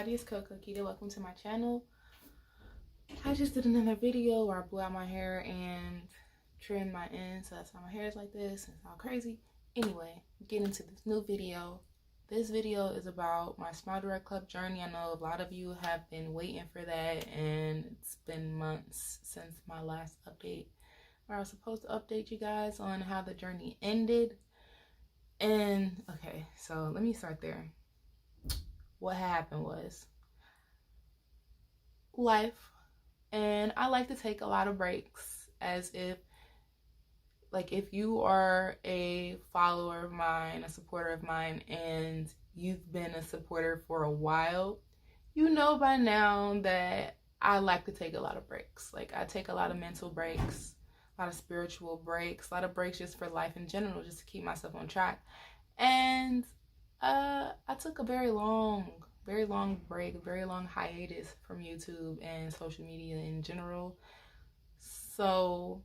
everybody, it's Quita. Welcome to my channel. I just did another video where I blew out my hair and trimmed my ends, so that's why my hair is like this and it's all crazy. Anyway, get into this new video. This video is about my Smile Direct Club journey. I know a lot of you have been waiting for that, and it's been months since my last update where I was supposed to update you guys on how the journey ended. And okay, so let me start there. What happened was life, and I like to take a lot of breaks, as if you are a follower of mine, a supporter of mine, and you've been a supporter for a while, you know by now that I like to take a lot of breaks. Like, I take a lot of mental breaks, a lot of spiritual breaks, a lot of breaks just for life in general, just to keep myself on track. And I took a very long break, a very long hiatus from YouTube and social media in general. So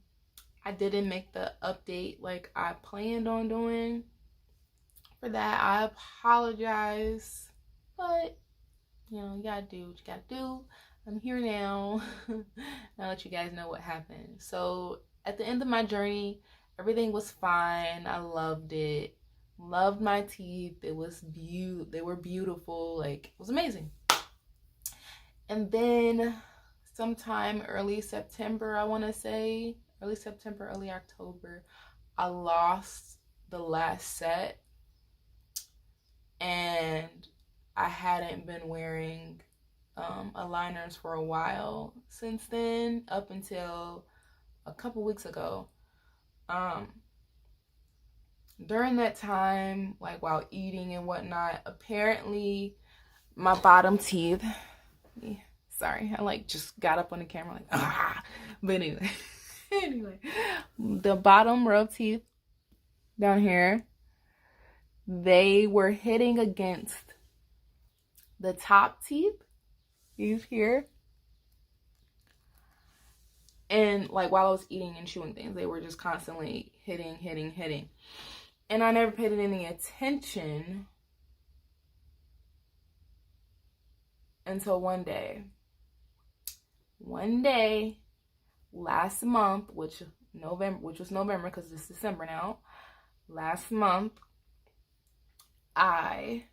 I didn't make the update like I planned on doing. For that, I apologize. But, you know, you gotta do what you gotta do. I'm here now. I'll let you guys know what happened. So at the end of my journey, everything was fine. I loved it. Loved my teeth. They were beautiful. Like, it was amazing. And then sometime early September, I want to say early September, early October, I lost the last set, and I hadn't been wearing aligners for a while since then, up until a couple weeks ago. During that time, like while eating and whatnot, apparently my bottom teeth, sorry, I just got up on the camera but anyway, the bottom row of teeth down here, they were hitting against the top teeth, these here, and like while I was eating and chewing things, they were just constantly hitting. And I never paid any attention until one day last month, which was November, because it's December now. Last month, I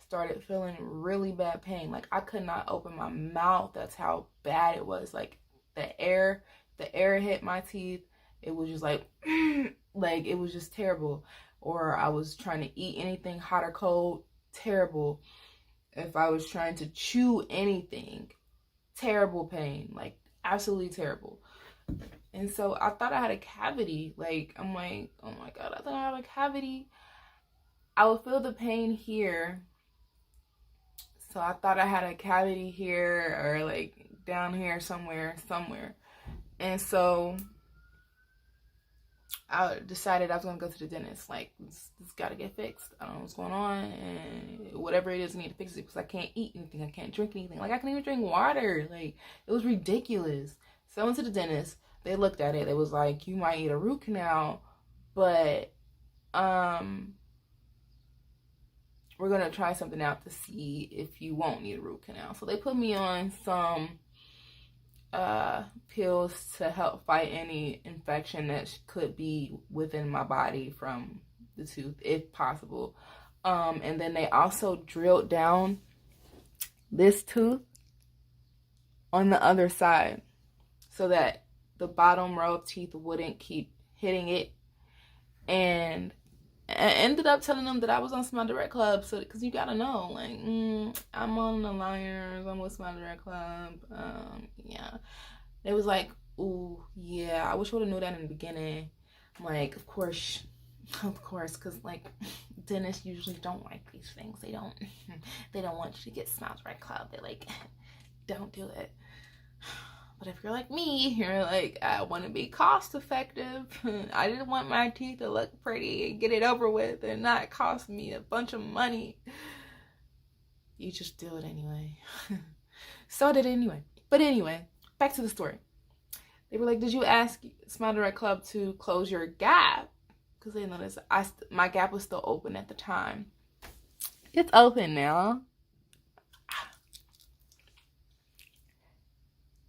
started feeling really bad pain. Like, I could not open my mouth. That's how bad it was. Like, the air hit my teeth. It was just like it was just terrible. Or I was trying to eat anything hot or cold, terrible. If I was trying to chew anything, terrible pain, like absolutely terrible. And so I thought I had a cavity. Like, I'm like, oh my God, I thought I had a cavity. I would feel the pain here. So I thought I had a cavity here, or like down here somewhere. And so I decided I was going to go to the dentist. Like, this got to get fixed. I don't know what's going on. And whatever it is, I need to fix it, because I can't eat anything. I can't drink anything. Like, I can't even drink water. Like, it was ridiculous. So I went to the dentist. They looked at it. They was like, you might need a root canal, but we're going to try something out to see if you won't need a root canal. So they put me on some pills to help fight any infection that could be within my body from the tooth, if possible. And then they also drilled down this tooth on the other side so that the bottom row of teeth wouldn't keep hitting it. And I ended up telling them that I was on Smile Direct Club, so because you gotta know, like, I'm on the Liars, I'm with Smile Direct Club. Yeah. It was like, ooh, yeah, I wish I would have known that in the beginning. I'm like, of course, because like dentists usually don't like these things. They don't want you to get Smile Direct Club. They like, don't do it. But if you're like me, you're like, I want to be cost effective. I just want my teeth to look pretty and get it over with and not cost me a bunch of money. You just do it anyway. So I did it anyway. But anyway, back to the story. They were like, did you ask Smile Direct Club to close your gap? Because they noticed my gap was still open at the time. It's open now.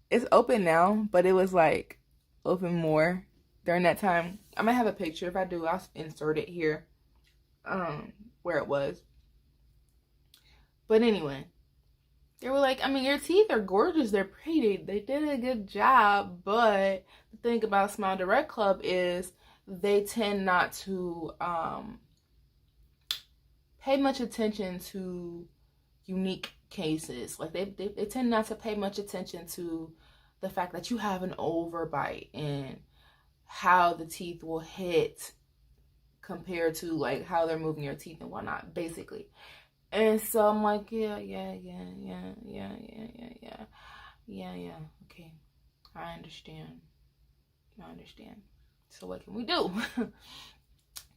It's open now, but it was like open more during that time. I might have a picture. If I do, I'll insert it here, where it was. But anyway, they were like, I mean, your teeth are gorgeous. They're pretty. They did a good job. But the thing about Smile Direct Club is they tend not to pay much attention to unique cases. Like they tend not to pay much attention to the fact that you have an overbite and how the teeth will hit compared to like how they're moving your teeth and whatnot, basically. And so I'm like, yeah, okay, I understand. So what can we do?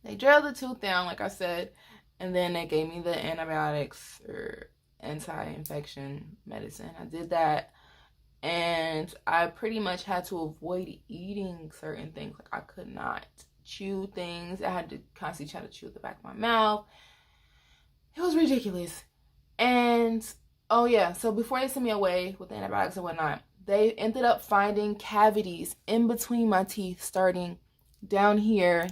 They drilled the tooth down, like I said, and then they gave me the antibiotics or anti-infection medicine. I did that, and I pretty much had to avoid eating certain things. Like I could not chew things. I had to constantly try to chew the back of my mouth. It was ridiculous. And oh yeah, so before they sent me away with the antibiotics and whatnot, they ended up finding cavities in between my teeth, starting down here,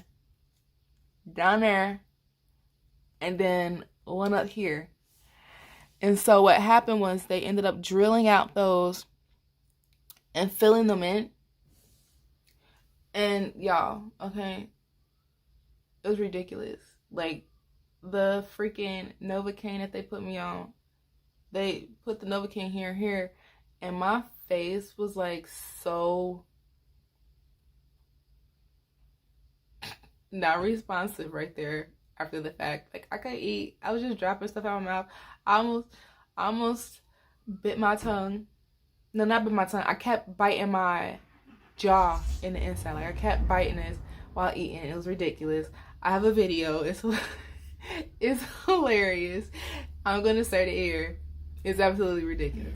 down there, and then one up here. And so what happened was they ended up drilling out those and filling them in. And y'all, okay, it was ridiculous. Like the freaking Novocaine that they put me on, they put the Novocaine here, and my face was like so not responsive right there after the fact. Like I couldn't eat. I was just dropping stuff out of my mouth. I almost bit my tongue. No, not bit my tongue. I kept biting my jaw in the inside. Like I kept biting this while eating. It was ridiculous. I have a video. It's hilarious. I'm gonna start it here. It's absolutely ridiculous.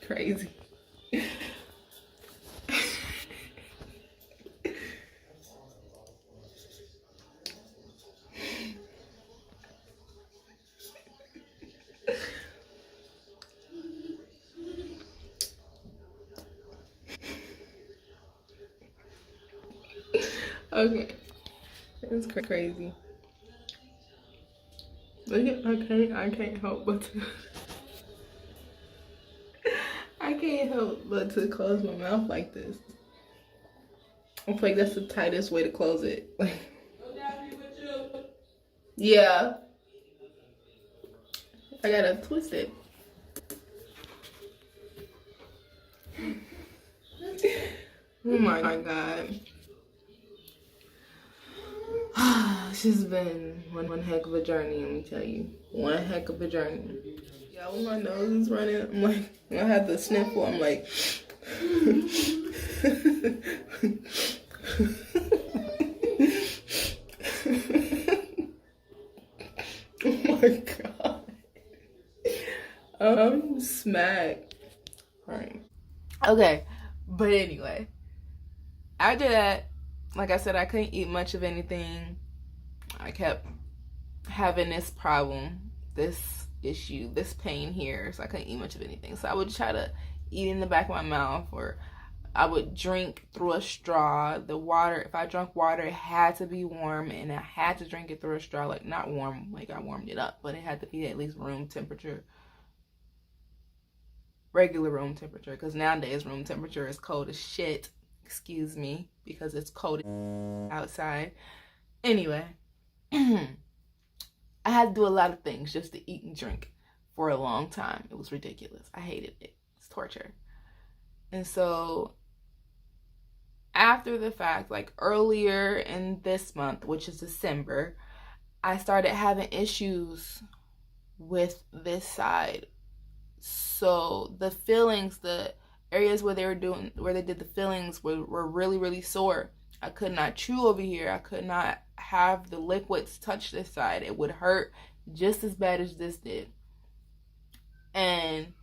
Crazy. Okay, it's crazy. I can't help but to I can't help but to close my mouth like this. I feel like that's the tightest way to close it. Like, yeah, I gotta twist it. Oh my god. It's just been one heck of a journey, let me tell you. One heck of a journey. Yeah, when my nose is running, I'm like, when I had the sniffle, I'm like, oh my god. I'm smacked. Alright. Okay, but anyway, after that, like I said, I couldn't eat much of anything. I kept having this problem, this issue, this pain here, so I couldn't eat much of anything. So I would try to eat in the back of my mouth, or I would drink through a straw. The water, if I drank water, it had to be warm, and I had to drink it through a straw. Like, not warm, like I warmed it up, but it had to be at least room temperature. Regular room temperature, because nowadays room temperature is cold as shit. Excuse me, because it's cold outside. Anyway, I had to do a lot of things just to eat and drink for a long time. It was ridiculous. I hated it. It's torture. And so after the fact, like earlier in this month, which is December, I started having issues with this side. So the fillings, the areas where they did the fillings were really, really sore. I could not chew over here. I could not have the liquids touch this side. It would hurt just as bad as this did. And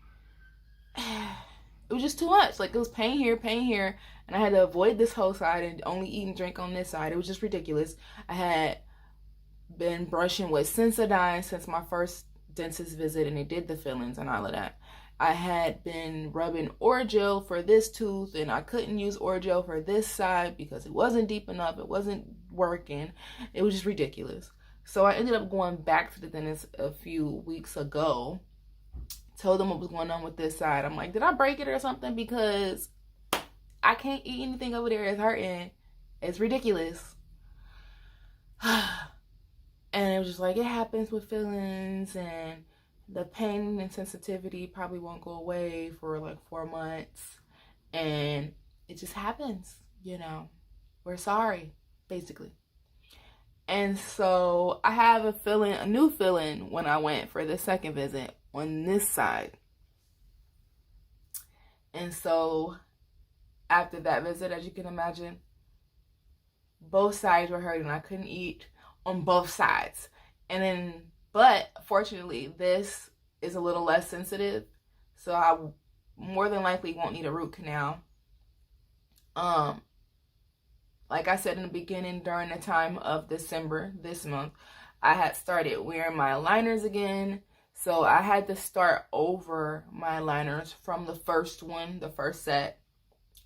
it was just too much. Like, it was pain here, and I had to avoid this whole side and only eat and drink on this side. It was just ridiculous. I had been brushing with Sensodyne since my first dentist visit, and they did the fillings and all of that. I had been rubbing Orajel for this tooth, and I couldn't use Orajel for this side because it wasn't deep enough. It wasn't working. It was just ridiculous. So I ended up going back to the dentist a few weeks ago. Told them what was going on with this side. I'm like, did I break it or something? Because I can't eat anything over there. It's hurting. It's ridiculous. And it was just like, it happens with fillings, and the pain and sensitivity probably won't go away for like 4 months. And it just happens, you know. We're sorry, basically. And so I have a new filling when I went for the second visit on this side. And so after that visit, as you can imagine, both sides were hurting. I couldn't eat on both sides. And then, but fortunately, this is a little less sensitive, so I more than likely won't need a root canal. Like I said in the beginning, during the time of December, this month, I had started wearing my aligners again. So I had to start over my aligners from the first one, the first set,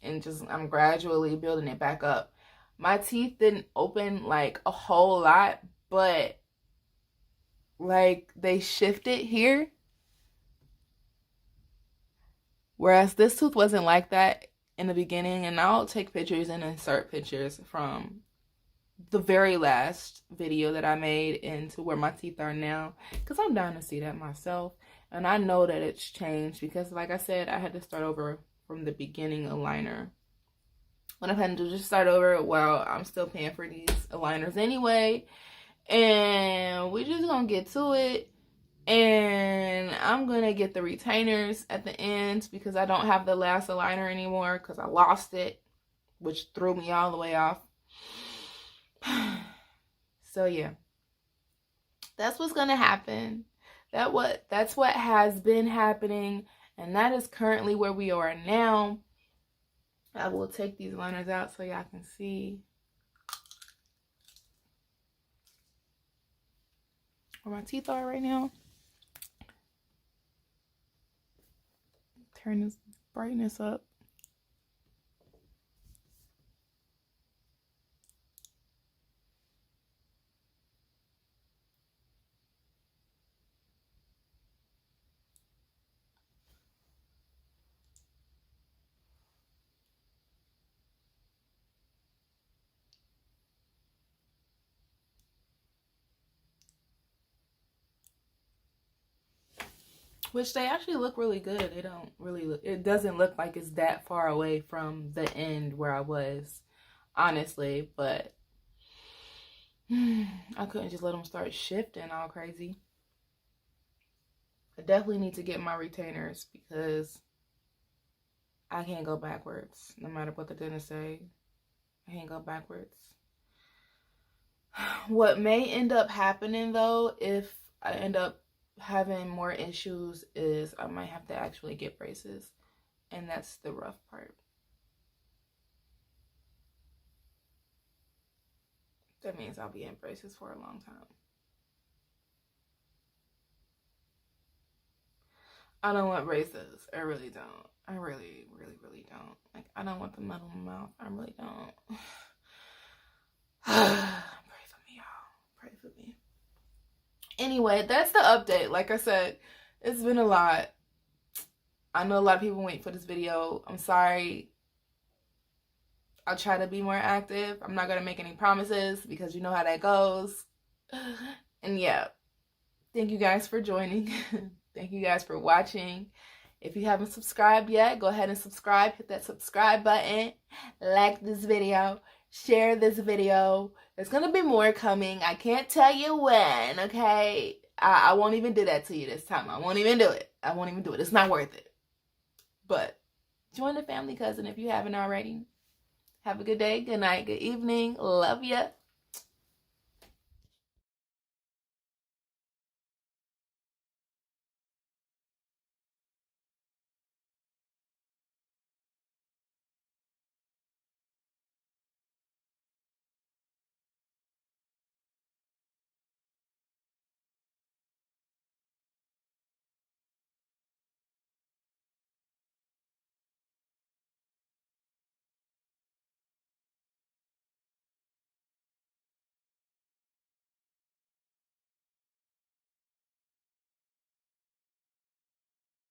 and I'm gradually building it back up. My teeth didn't open like a whole lot, but like they shifted here. Whereas this tooth wasn't like that in the beginning, and I'll take pictures and insert pictures from the very last video that I made into where my teeth are now, because I'm down to see that myself. And I know that it's changed because, like I said, I had to start over from the beginning aligner. What I'm having to do is just start over while I'm still paying for these aligners anyway. And we're just gonna get to it. And I'm gonna get the retainers at the end because I don't have the last aligner anymore because I lost it, which threw me all the way off. So yeah, that's what's gonna happen. That's what has been happening, and that is currently where we are now. I will take these liners out so y'all can see where my teeth are right now. Turn this brightness up. Which they actually look really good. They don't really look, it doesn't look like it's that far away from the end where I was, honestly, but I couldn't just let them start shifting all crazy. I definitely need to get my retainers because I can't go backwards no matter what the dentist say. I can't go backwards. What may end up happening though, if I end up having more issues, is I might have to actually get braces, and that's the rough part. That means I'll be in braces for a long time. I don't want braces. I really don't. I really, really, really don't. Like, I don't want the metal in my mouth. I really don't. Pray for me, y'all. Pray for me. Anyway, that's the update. Like I said, it's been a lot. I know a lot of people wait for this video. I'm sorry. I'll try to be more active. I'm not going to make any promises because you know how that goes. And yeah, thank you guys for joining. Thank you guys for watching. If you haven't subscribed yet, go ahead and subscribe. Hit that subscribe button. Like this video. Share this video. There's going to be more coming. I can't tell you when, okay? I won't even do that to you this time. I won't even do it. I won't even do it. It's not worth it. But join the family, cousin, if you haven't already. Have a good day, good night, good evening. Love ya.